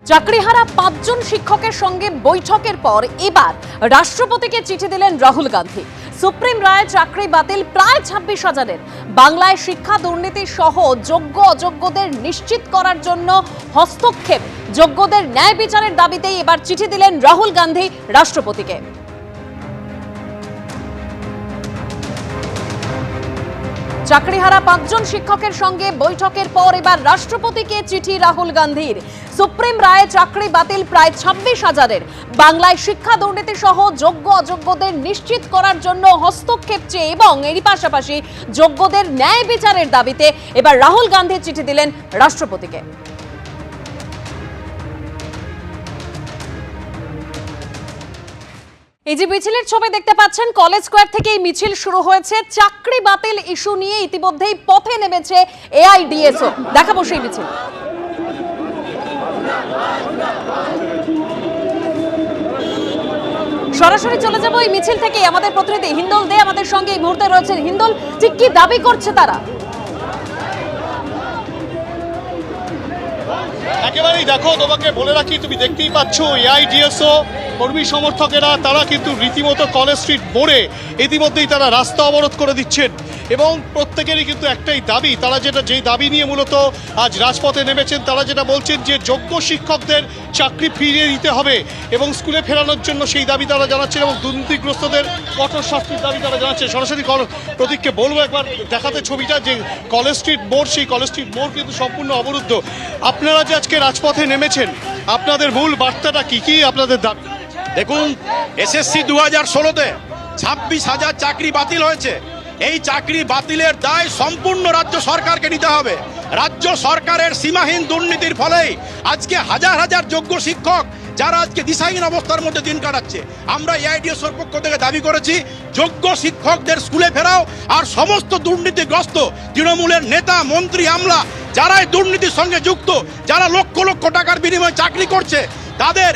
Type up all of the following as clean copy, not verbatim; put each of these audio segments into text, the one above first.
চাকরিহারা ৫ জন শিক্ষকের সঙ্গে বৈঠকের পর এবার রাষ্ট্রপতিকে চিঠি দিলেন রাহুল গান্ধী। সুপ্রিম রায় চাকরি বাতিল প্রায় ২৬,০০০-এর। বাংলায় শিক্ষা দুর্নীতি সহ যোগ্য অযোগ্যদের নিশ্চিত করার জন্য হস্তক্ষেপ, যোগ্যদের ন্যায় বিচারের দাবিতেই এবার চিঠি দিলেন রাহুল গান্ধী রাষ্ট্রপতিকে। চাকরিহারা ৫ জন শিক্ষকের সঙ্গে বৈঠকের পর এবার রাষ্ট্রপতিকে চিঠি রাহুল গান্ধীর। সুপ্রিম রায়ে চাকরি বাতিল প্রায় ২৬,০০০-এর। বাংলায় শিক্ষা দুর্নীতি সহ যোগ্য অযোগ্যদের নিশ্চিত করার জন্য হস্তক্ষেপ চেয়ে এবং এরই পাশাপাশি যোগ্যদের ন্যায় বিচারের দাবিতে এবার রাহুল গান্ধী চিঠি দিলেন রাষ্ট্রপতিকে। এই যে মিছিলের ছবি দেখতে পাচ্ছেন, কলেজ স্কয়ার থেকে এই মিছিল শুরু হয়েছে। চাকরি বাতিল ইস্যু নিয়ে ইতিমধ্যেই পথে নেমেছে এআইডিএসও। দেখাবো সেই মিছিল। সরাসরি চলে যাবো এই মিছিল থেকে। আমাদের প্রতিনিধি হিন্দল দে আমাদের সঙ্গে এই মুহূর্তে রয়েছেন। হিন্দল, ঠিক কি দাবি করছে তারা? একেবারেই দেখো, তোমাকে বলে রাখি, তুমি দেখতেই পাচ্ছ এআইডিএসও কর্মী সমর্থকেরা তারা কিন্তু রীতিমতো কলেজ স্ট্রিট মোড়ে ইতিমধ্যেই তারা রাস্তা অবরোধ করে দিচ্ছেন এবং প্রত্যেকেরই কিন্তু একটাই দাবি। তারা যেই দাবি নিয়ে মূলত আজ রাজপথে নেমেছেন, তারা যেটা বলছেন যে যোগ্য শিক্ষকদের চাকরি ফিরিয়ে দিতে হবে এবং স্কুলে ফেরানোর জন্য সেই দাবি তারা জানাচ্ছেন এবং দুর্নীতিগ্রস্তদের কঠোর শাস্তির দাবি তারা জানাচ্ছেন। সরাসরি প্রতীককে বলবো একবার দেখাতে ছবিটা, যে কলেজ স্ট্রিট মোড়, সেই কলেজ স্ট্রিট মোড় কিন্তু সম্পূর্ণ অবরুদ্ধ। আপনারা যে আজকে রাজপথে নেমেছেন, আপনাদের মূল বার্তাটা কি আপনাদের দাবি? দেখুন, এসএসসি 2016-তে 26,000 চাকরি বাতিল হয়েছে। এই চাকরি বাতিলের দায় সম্পূর্ণ রাজ্য সরকারকে নিতে হবে। রাজ্য সরকারের সীমাহীন দুর্নীতির ফলেই আজকে হাজার হাজার যোগ্য শিক্ষক যারা আজকে দিশাহীন অবস্থার মধ্যে দিন কাটাচ্ছে। আমরা এআইডিএসওর পক্ষ থেকে দাবি করেছি, যোগ্য শিক্ষকদের স্কুলে ফেরাও, আর সমস্ত দুর্নীতিগ্রস্ত তৃণমূলের নেতা মন্ত্রী আমলা যারাই দুর্নীতির সঙ্গে যুক্ত, যারা লক্ষ লক্ষ টাকার বিনিময়ে চাকরি করছে, তাদের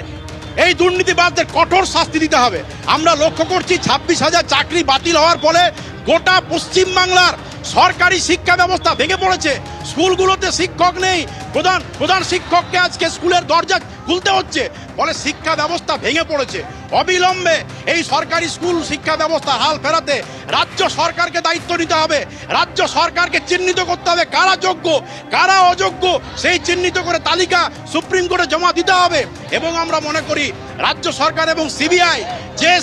এই দুর্নীতিবাদদের কঠোর শাস্তি দিতে হবে। আমরা লক্ষ্য করছি 26,000 চাকরি বাতিল হওয়ার ফলে গোটা পশ্চিমবাংলার সরকারি শিক্ষা ব্যবস্থা ভেঙে পড়েছে। স্কুলগুলোতে শিক্ষক নেই, প্রধান শিক্ষককে আজকে স্কুলের দরজা খুলতে হচ্ছে, ফলে শিক্ষা ব্যবস্থা ভেঙে পড়েছে। অবিলম্বে এই সরকারি স্কুল শিক্ষা ব্যবস্থা হাল ফেরাতে রাজ্য সরকারকে দায়িত্ব নিতে হবে। রাজ্য সরকারকে চিহ্নিত করতে হবে কারা যোগ্য কারা অযোগ্য, সেই চিহ্নিত করে তালিকা সুপ্রিম কোর্টে জমা দিতে হবে। এবং আমরা মনে করি রাজ্য সরকার এবং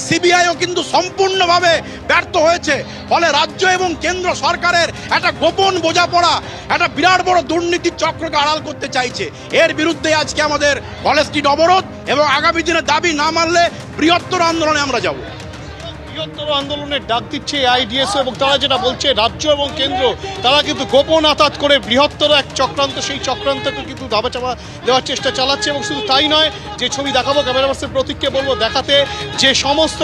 সিবিআইও কিন্তু সম্পূর্ণভাবে ব্যর্থ হয়েছে। ফলে রাজ্য এবং কেন্দ্র সরকারের একটা গোপন বোঝাপড়া, একটা বিরাট বড় দুর্নীতির চক্রকে আড়াল করতে চাইছে। এর বিরুদ্ধে আজকে আমাদের কলেজ স্ট্রিট অবরোধ এবং আগামী দিনে দাবি না মানলে বৃহত্তর আন্দোলনে আমরা যাব। বৃহত্তর আন্দোলনের ডাক দিচ্ছে এআইডিএসও এবং তারা যেটা বলছে, রাজ্য এবং কেন্দ্র তারা কিন্তু গোপন আঘাত করে বৃহত্তর এক চক্রান্ত, সেই চক্রান্তকে কিন্তু ধামাচাপা দেওয়ার চেষ্টা চালাচ্ছে। এবং শুধু তাই নয়, যে ছবি দেখাবো, ক্যামেরা পার্সন প্রতীককে বলবো দেখাতে, যে সমস্ত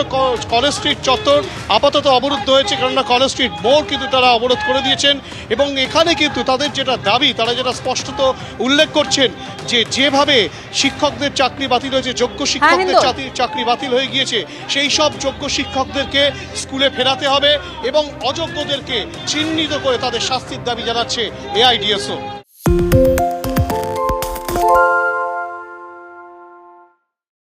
কলেজ স্ট্রিট চত্বর আপাতত অবরুদ্ধ হয়েছে, কেননা কলেজ স্ট্রিট মোড় কিন্তু তারা অবরোধ করে দিয়েছেন। এবং এখানে কিন্তু তাদের যেটা দাবি, তারা যেটা স্পষ্টত উল্লেখ করছেন, যে যেভাবে শিক্ষকদের চাকরি বাতিল হয়েছে, যোগ্য শিক্ষকদের চাকরি বাতিল হয়ে গিয়েছে, সেই সব যোগ্য শিক্ষকদেরকে স্কুলে ফেরাতে হবে এবং অযোগ্যদেরকে চিহ্নিত করে তাদের শাস্তির দাবি জানাচ্ছে এআইডিএসও।